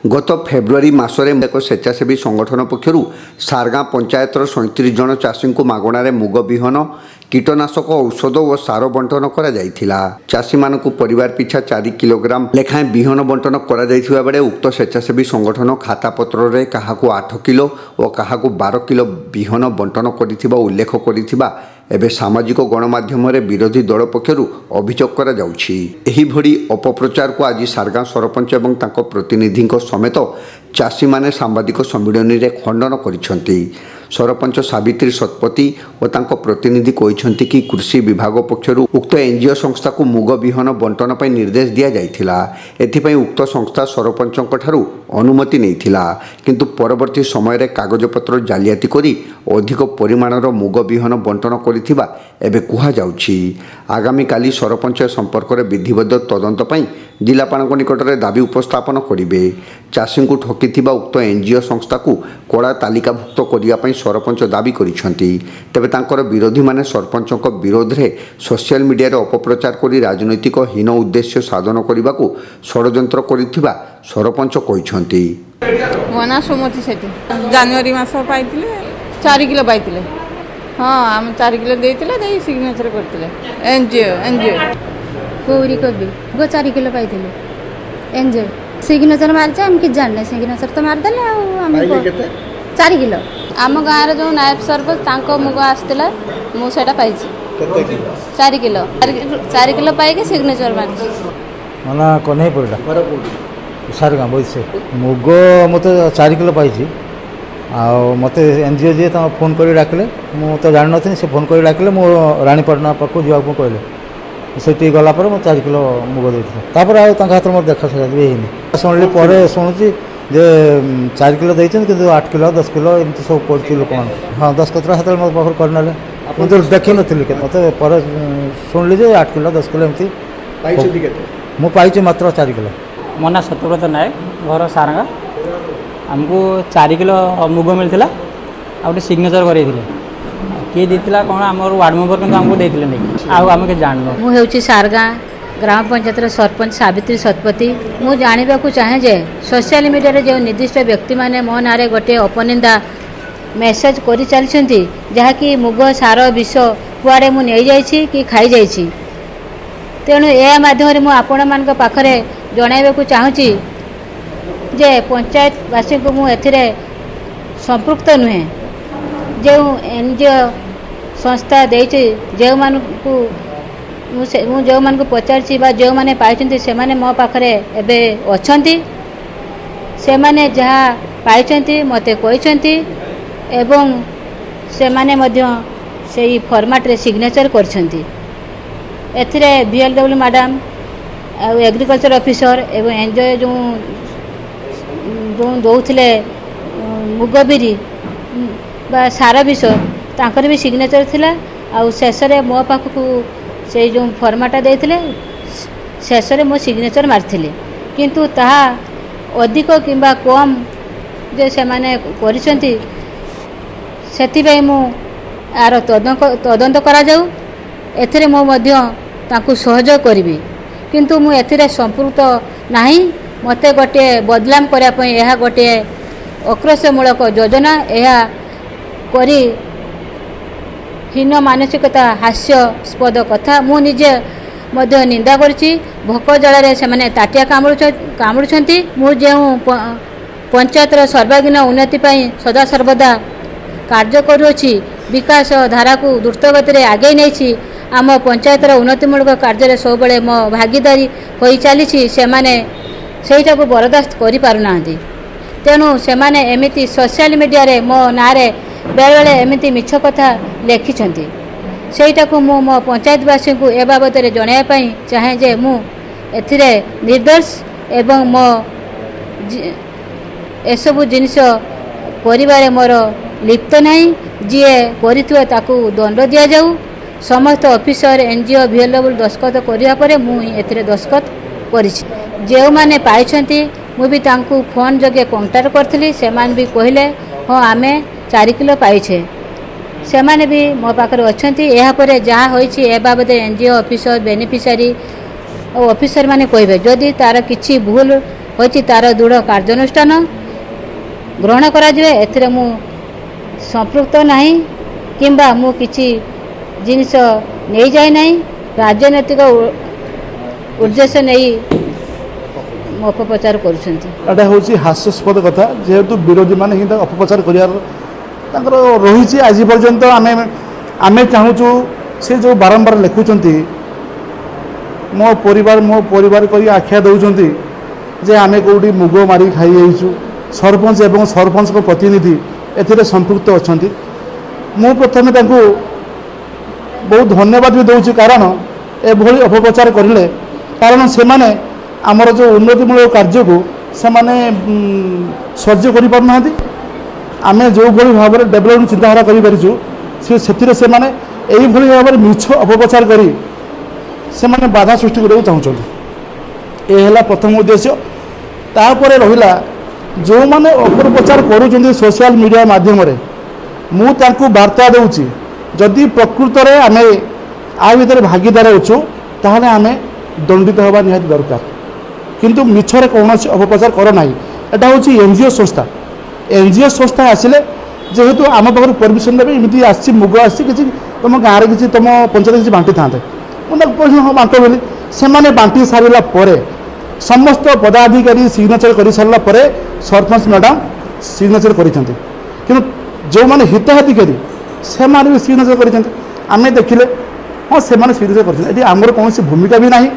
गत फेब्रुआरी मासरे एक स्वेच्छासेवी संगठन पक्षर सारगाँ पंचायतर 37 जन चाषी को मागणारे मुग विहन कीटनाशक औषध और सार बंटन करा चाषी मान परिवार पिछा 4 किलोग्राम लेखाएं विहन बंटन करा बेले उक्त स्वेच्छासेवी संगठन खातापत्र में क्या 8 किलो और क्या 12 किलो विहन बंटन कर उल्लेख कर एबे सामाजिक गणमाध्यम विरोधी दल पक्षर अभियोग करा एही अपप्रचार को आज सारगाँ सरपंच और तांको प्रतिनिधि समेत चाषी माने सांबादिक सम्मिलन में खंडन करिसेंती। सरपंच सावित्री शतपथी और तांको प्रतिनिधि कहिसेंती कि कृषि विभाग पक्षर उक्त एनजीओ संस्था को मुग विहन बंटन पर निर्देश दिया जाइथिला। एथिपई उक्त संस्था सरपंचक ठारू अनुमति नैथिला, किंतु परवर्ती समय रे कागजपत्र जालियाती करी अधिक परिमाणर मुग विहन बंटन करिथिबा एबे कुहा जाउछि। आगामी काली सरपंच संपर्क में विधिवत तदंत पई जिलापाल निकट में दाबी उपस्थापन करेंगे। चाषी को ठकिथिबा उक्त एनजीओ संस्था को कड़ा तालिकाभुक्त करने सरपंच दाबी करिसेंती। तेबे तांकर विरोधी माने सरपंचक विरोध में सोशल मीडिया रे अपप्रचार करी राजनैतिक हीन उद्देश्य साधन करने को षड्यंत्र करिथिबा सरपंच कहिसेंती। मना सुमति सेठी जनवरी मास पाइथिले 4 किलो पाइथिले। हाँ हम 4 किलो देइथिले देई सिग्नेचर करथिले एनजीओ गौरी कवि वो 4 किलो पाई एनजीओ सिग्नेचर मारचे हम कि जानले सिग्नेचर तो मार देले हम 4 किलो आम गाँव जो नायब सरपंच तांको मुग आसला मु सेटा पाइछि 4 किलो 4 किलो पाई सिग्नेचर मारछि मना कोनै पड़ला सारगाँ बोइसे मुग मते 4 किलो पाइछि आ मते एनजीओ जे ता फोन करी डाकले मु तो जान नथिनी से फोन करी डाकले मु रानीपटना पाखु जीवा को कहले से गला पर मैं 4 किलो मुग देपर हाथ में देखा भी शुणिली पर शुणुची जे 4 किलो देते कि 8 किलो 10 किलो एमती सब पड़ी लोक हाँ 10 कतरा हाथ मो पाखर करने मुझे देखी नी मत पर शुणिली जे 8 किलो 10 किलो एमती मु पाई मात्र 4 किलो। मना सत्यव्रत नायक घर सारगा आमको 4 किलो मुग मिलता आ गए सिग्नेचर कर किए देता कौन आम वार्ड मेम्बर क्योंकि आमको देते नहीं आम के जानू मुझे सारगाँ ग्राम पंचायत सरपंच सावित्री शतपथी मु जानवा चाहे जे सोशल मीडिया रे जो निर्दिष्ट व्यक्ति माने मो ना गोटे अपनिंदा मेसेज कर चलती जहाँकि मुग सार विष कुआड़े मु नहीं जाइछि कि खाई जाइछि। तेणु ए माध्यम मु आपण मान पाखरे जणाइबा चाहूँगी जे पंचायतवासी को मु एथिरे संपृक्त नुहे जो एनजीओ संस्था देइछि जो मानकु जो मान को पचारछि बा जो माने पाइछन्ति से माने मो पाखरे एबे अछन्ति से माने जहाँ पाइछन्ति मते कहिछन्ति एवं से माने मध्य सेही फॉर्मेट रे सिग्नेचर करछन्ति। एथिरे बीएलडब्ल्यू मैडम एग्रीकल्चर ऑफिसर एवं एनजीओ जो दौथिले मुग बिरी बा सारा विष तांकर भी सिग्नेचर थिला आ शेष रे मो पाखकु से जो फॉर्मेटा देथिले शेष रे मो सिग्नेचर मारथिले किंतु ताहा अधिक किंबा कम जे से माने करिसंती सेति भाई मु आर तदंत करा जाऊ एथिरे मो मध्य ताकू सहयोग करिवि किंतु मु एथिरे संपूर्ण नाही मते गोटे बदलाम करिया पई एहा गोटे अक्रोशमूलक योजना एहा करी हीन मानसिकता हास्यास्पद कथा मु निजे मध्य निंदा करछि। भोक जल से माने ताटिया कामुड़ुछंती मु जो पंचायतर सर्वांगीन उन्नति पई सदा सर्वदा कार्य करुछि विकास धारा को द्रुत गति आगे नहीं आम पंचायतर उन्नतिमूलक कार्य सब बड़े मो भागीदारी हो चली से माने सेटा को बर्दाश्त करि पारु नांती। तेणु से माने एमिति सोशल मीडिया रे मो नारे बेले बेले एमती मिछ कथा लिखिं सेटा को मो पंचायतवासी को ए बाबद जनाइबा चाहे जे मु एथिरे निर्दोष एवं मो एसबू जिनिस करिबारे मोर लिप्त नहीं जीए करिथुए ताकू दंड दिया जाऊ। समस्त ऑफिसर एनजीओ बीएलडब्ल्यू दस्खत करिया परे मु एथिरे दस्खत करिछि। जे माने पाइछंती मु भी तांकू फोन जगे कांटेक्ट करथिली से मान भी कहले हाँ आमे 4 किलो पाइछे से माने भी मो पाखरे अछंती। एहा परे जहाँ होइछि ए बाबद एनजीओ ऑफिसर बेनिफिशियरी और ऑफिसर माने कहबे जदि तार किछि भूल ହୋଇଛି ତାର ଦୃଢ଼ କାର୍ଯ୍ୟାନୁଷ୍ଠାନ ଗ୍ରହଣ କରାଯିବ। ଏଥିରେ ମୁଁ ସମ୍ପୃକ୍ତ ନାହିଁ କିମ୍ବା ମୁଁ କିଛି ଜିନିଷ ନେଇଯାଇ ନାହିଁ। ରାଜନୈତିକ ଉଦ୍ଦେଶ୍ୟ ନେଇ ଅପପ୍ରଚାର କରୁଛନ୍ତି। ଏଇଟା ହେଉଛି ହାସ୍ୟାସ୍ପଦ କଥା, ଯେହେତୁ ବିରୋଧୀମାନେ ହିଁ ତାକୁ ଅପପ୍ରଚାର କରିବାର ତାଙ୍କର ରହିଛି। ଆଜି ପର୍ଯ୍ୟନ୍ତ ଆମେ ଚାହୁଁଛୁ ସେ ଯେଉଁ ବାରମ୍ବାର ଲେଖୁଛନ୍ତି ମୋ ପରିବାର କରି ଆଖ୍ୟା ଦେଉଛନ୍ତି ଯେ ଆମେ କେଉଁଠି ମୁଗ ମାରିକି ଖାଇଯାଇଛୁ, ସରପଞ୍ଚ ଏବଂ ସରପଞ୍ଚଙ୍କ ପ୍ରତିନିଧି ଏଥିରେ ସମ୍ପୃକ୍ତ ଅଛନ୍ତି। ମୁଁ ପ୍ରଥମେ ତାଙ୍କୁ ବହୁତ ଧନ୍ୟବାଦ ବି ଦେଉଛି, କାରଣ ଏଭଳି ଅପପ୍ରଚାର କରିଲେ କାରଣ ସେମାନେ ଆମର ଯେଉଁ ଉନ୍ନତିମୂଳକ କାର୍ଯ୍ୟକୁ ସେମାନେ ସହ୍ୟ କରିପାରୁନାହାନ୍ତି। ଆମେ ଯେଉଁଭଳି ଭାବରେ ଡେଭଲପମେଣ୍ଟ ଚିନ୍ତାଧାରା କରିପାରିଛୁ ସେଥିରେ ସେମାନେ ଏଇଭଳି ଭାବରେ ମିଛ ଅପପ୍ରଚାର କରି ସେମାନେ ବାଧା ସୃଷ୍ଟି କରିବାକୁ ଚାହୁଁଛନ୍ତି। ଏ ହେଲା ପ୍ରଥମ ଉଦ୍ଦେଶ୍ୟ। ତାପରେ ରହିଲା ଯେଉଁମାନେ ଅପପ୍ରଚାର କରୁଛନ୍ତି ସୋସିଆଲ ମିଡ଼ିଆ ମାଧ୍ୟମରେ, ମୁଁ ତାଙ୍କୁ ବାର୍ତ୍ତା ଦେଉଛି ଯଦି ପ୍ରକୃତରେ ଆମେ ଆ ଭିତରେ ଭାଗିଦାର ଅଛୁ ତାହେଲେ ଆମେ ଦଣ୍ଡିତ ହେବା ନିହାତି ଦରକାର। କିନ୍ତୁ ମିଛରେ କୌଣସି ଅପପ୍ରଚାର କର ନାହିଁ। ଏଇଟା ହେଉଛି NGO ସଂସ୍ଥା। NGO ସଂସ୍ଥା ଆସିଲେ ଯେହେତୁ ଆମ ପାଖରୁ ପରମିସନ୍ ନେବେ, ଏମିତି ଆସିଛି ମୁଗ ଆସିଛି କିଛି ତୁମ ଗାଁରେ କିଛି ତୁମ ପଞ୍ଚାୟତରେ କିଛି ବାଣ୍ଟିଥାନ୍ତେ, ମୁଁ ତାକୁ କହିଲି ହଁ ବାଣ୍ଟ ବୋଲି। ସେମାନେ ବାଣ୍ଟି ସାରିଲା ପରେ ସମସ୍ତ ପଦାଧିକାରୀ ସିଗ୍ନେଚର କରିସାରିଲା ପରେ ସରପଞ୍ଚ ମ୍ୟାଡ଼ାମ୍ ସିଗ୍ନେଚର କରିଛନ୍ତି। କିନ୍ତୁ ଯେଉଁମାନେ ହିତାଧିକାରୀ ସେମାନେ ବି ସିଗ୍ନେଚର କରିଛନ୍ତି। ଆମେ ଦେଖିଲେ ହଁ ସେମାନେ ସିଗ୍ନେଚର କରିଛନ୍ତି। ଏଠି ଆମର କୌଣସି ଭୂମିକା ବି ନାହିଁ।